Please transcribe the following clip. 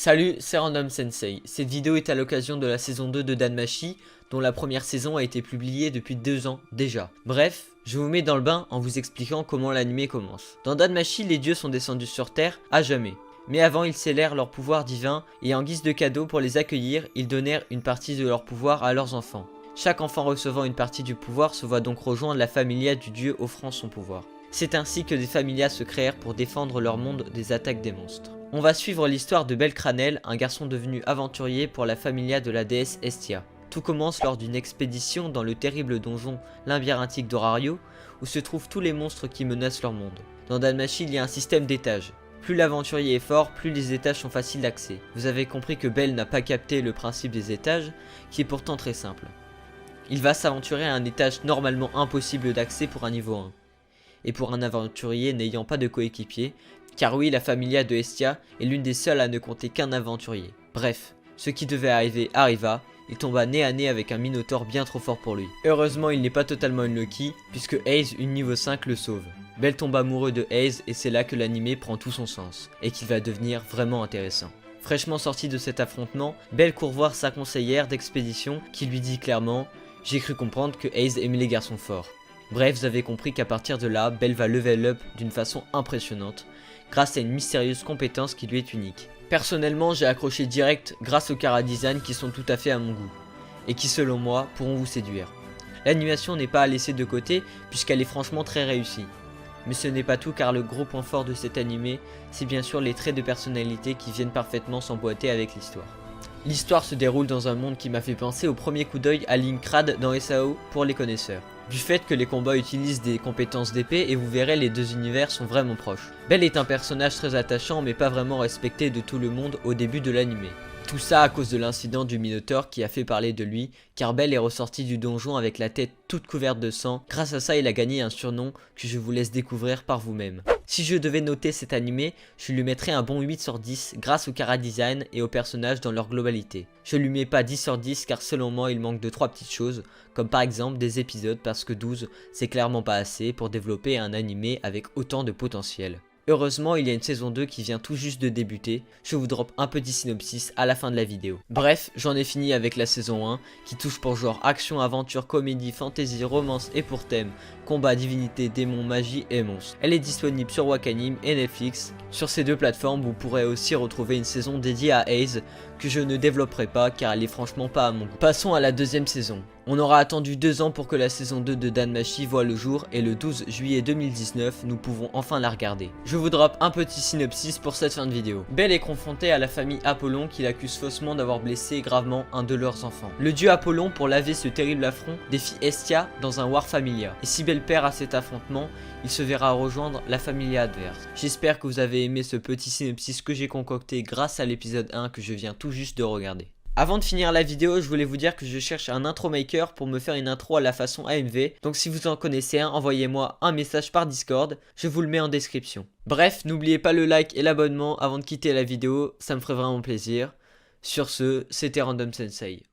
Salut, c'est Random Sensei. Cette vidéo est à l'occasion de la saison 2 de Danmachi, dont la première saison a été publiée depuis 2 ans déjà. Bref, je vous mets dans le bain en vous expliquant comment l'anime commence. Dans Danmachi, les dieux sont descendus sur Terre à jamais. Mais avant, ils scellèrent leur pouvoir divin et en guise de cadeau pour les accueillir, ils donnèrent une partie de leur pouvoir à leurs enfants. Chaque enfant recevant une partie du pouvoir se voit donc rejoindre la familia du dieu offrant son pouvoir. C'est ainsi que des familias se créèrent pour défendre leur monde des attaques des monstres. On va suivre l'histoire de Belcranel, un garçon devenu aventurier pour la familia de la déesse Hestia. Tout commence lors d'une expédition dans le terrible donjon labyrinthique d'Orario, où se trouvent tous les monstres qui menacent leur monde. Dans Danmachi, il y a un système d'étages. Plus l'aventurier est fort, plus les étages sont faciles d'accès. Vous avez compris que Bel n'a pas capté le principe des étages, qui est pourtant très simple. Il va s'aventurer à un étage normalement impossible d'accès pour un niveau 1. Et pour un aventurier n'ayant pas de coéquipier, car oui, la familia de Hestia est l'une des seules à ne compter qu'un aventurier. Bref, ce qui devait arriver arriva, il tomba nez à nez avec un Minotaure bien trop fort pour lui. Heureusement, il n'est pas totalement unlucky, puisque Haze, une niveau 5, le sauve. Bel tombe amoureux de Haze et c'est là que l'anime prend tout son sens, et qu'il va devenir vraiment intéressant. Fraîchement sorti de cet affrontement, Bel court voir sa conseillère d'expédition qui lui dit clairement « J'ai cru comprendre que Haze aimait les garçons forts ». Bref, vous avez compris qu'à partir de là, Bel va level up d'une façon impressionnante, grâce à une mystérieuse compétence qui lui est unique. Personnellement, j'ai accroché direct grâce aux chara-design qui sont tout à fait à mon goût, et qui selon moi pourront vous séduire. L'animation n'est pas à laisser de côté, puisqu'elle est franchement très réussie. Mais ce n'est pas tout, car le gros point fort de cet animé, c'est bien sûr les traits de personnalité qui viennent parfaitement s'emboîter avec l'histoire. L'histoire se déroule dans un monde qui m'a fait penser au premier coup d'œil à Linkrad dans SAO pour les connaisseurs. Du fait que les combats utilisent des compétences d'épée et vous verrez les deux univers sont vraiment proches. Bel est un personnage très attachant mais pas vraiment respecté de tout le monde au début de l'anime. Tout ça à cause de l'incident du Minotaure qui a fait parler de lui, car Bel est ressorti du donjon avec la tête toute couverte de sang. Grâce à ça, il a gagné un surnom que je vous laisse découvrir par vous-même. Si je devais noter cet animé, je lui mettrais un bon 8 sur 10 grâce au chara-design et aux personnages dans leur globalité. Je lui mets pas 10 sur 10 car selon moi il manque de 3 petites choses, comme par exemple des épisodes parce que 12 c'est clairement pas assez pour développer un animé avec autant de potentiel. Heureusement, il y a une saison 2 qui vient tout juste de débuter, je vous drop un petit synopsis à la fin de la vidéo. Bref, j'en ai fini avec la saison 1, qui touche pour genre action, aventure, comédie, fantasy, romance et pour thème, combat, divinité, démons, magie et monstres. Elle est disponible sur Wakanim et Netflix. Sur ces deux plateformes, vous pourrez aussi retrouver une saison dédiée à Haze, que je ne développerai pas car elle est franchement pas à mon goût. Passons à la deuxième saison. On aura attendu 2 ans pour que la saison 2 de Danmachi voit le jour et le 12 juillet 2019, nous pouvons enfin la regarder. Je vous drop un petit synopsis pour cette fin de vidéo. Bel est confronté à la famille Apollon qui l'accuse faussement d'avoir blessé gravement un de leurs enfants. Le dieu Apollon, pour laver ce terrible affront, défie Hestia dans un war familia. Et si Bel perd à cet affrontement, il se verra rejoindre la familia adverse. J'espère que vous avez aimé ce petit synopsis que j'ai concocté grâce à l'épisode 1 que je viens tout juste de regarder. Avant de finir la vidéo, je voulais vous dire que je cherche un intro maker pour me faire une intro à la façon AMV. Donc si vous en connaissez un, envoyez-moi un message par Discord, je vous le mets en description. Bref, n'oubliez pas le like et l'abonnement avant de quitter la vidéo, ça me ferait vraiment plaisir. Sur ce, c'était Random Sensei.